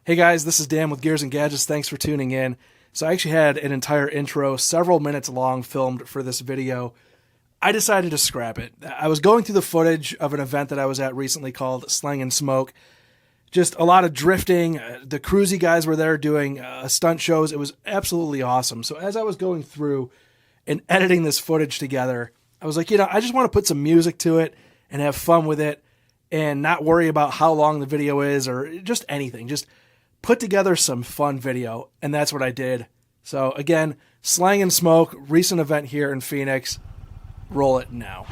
Hey guys, this is Dan with Gears and Gadgets. Thanks for tuning in. So I actually had an entire intro, several minutes long, filmed for this video. I decided to scrap it. I was going through the footage of an event that I was at recently called Slangin Smoke. Just a lot of drifting. The cruisy guys were there doing stunt shows. It was absolutely awesome. So as I was going through and editing this footage together, I was like, I just want to put some music to it and have fun with it and not worry about how long the video is or just anything. Just put together some fun video, and that's what I did. So again, Slangin Smoke, recent event here in Phoenix. Roll it now.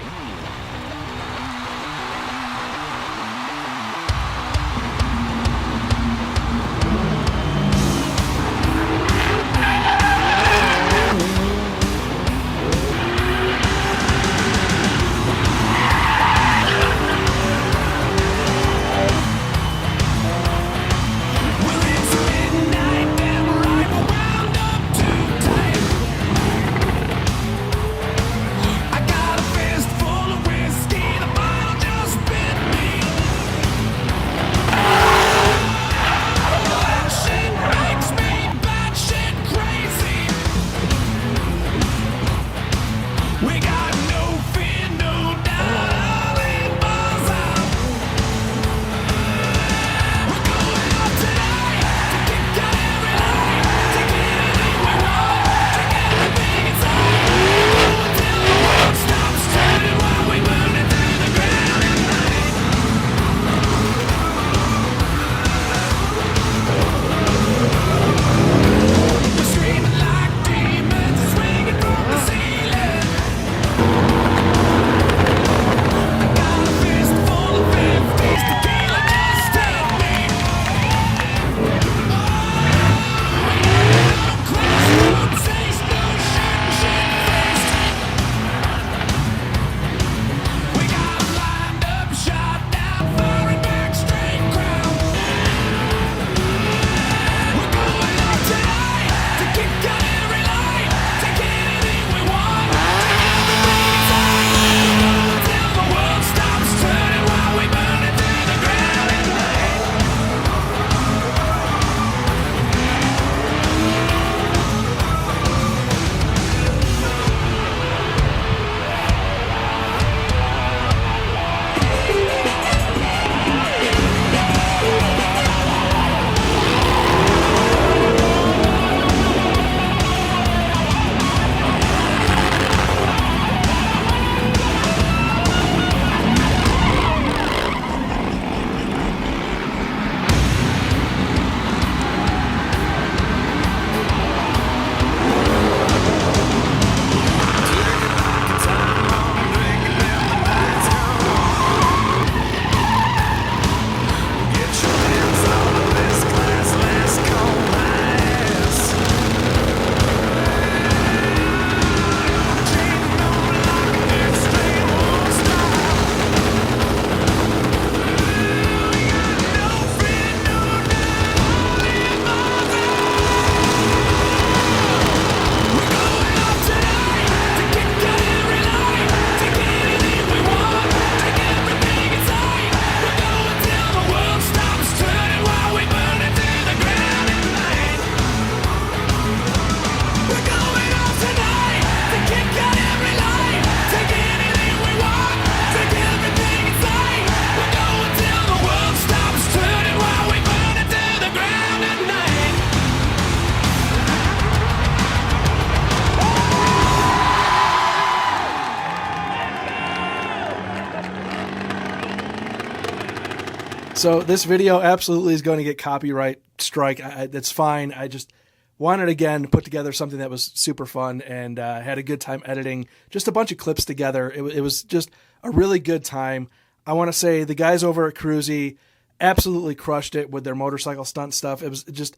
So this video absolutely is going to get copyright strike. That's fine. I just wanted, again, to put together something that was super fun and had a good time editing just a bunch of clips together. It was just a really good time. I want to say the guys over at Cruzy absolutely crushed it with their motorcycle stunt stuff. It was just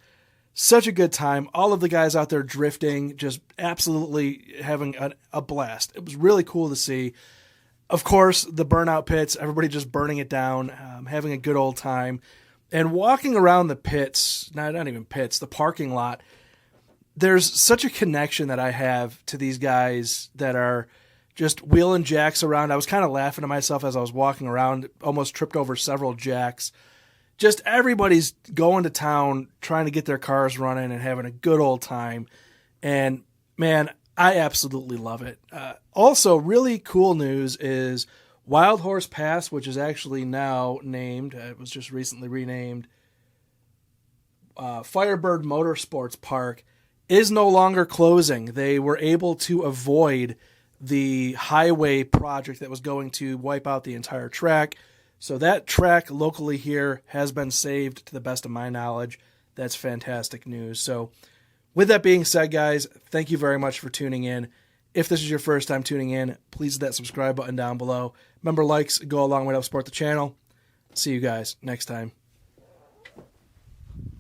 such a good time. All of the guys out there drifting, just absolutely having a blast. It was really cool to see. Of course, the Burnout pits, everybody just burning it down, having a good old time. And walking around the pits, not even pits, the parking lot, there's such a connection that I have to these guys that are just wheeling jacks around. I was kind of laughing to myself as I was walking around, almost tripped over several jacks. just everybody's going to town trying to get their cars running and having a good old time. And man, I absolutely love it. Also, really cool news is Wild Horse Pass, which is actually now named, it was just recently renamed, FireBird Motorsports Park, is no longer closing. They were able to avoid the highway project that was going to wipe out the entire track. So that track locally here has been saved to the best of my knowledge. That's fantastic news. So with that being said, guys, thank you very much for tuning in. If this is your first time tuning in, please hit that subscribe button down below. Remember, likes go a long way to help support the channel. See you guys next time.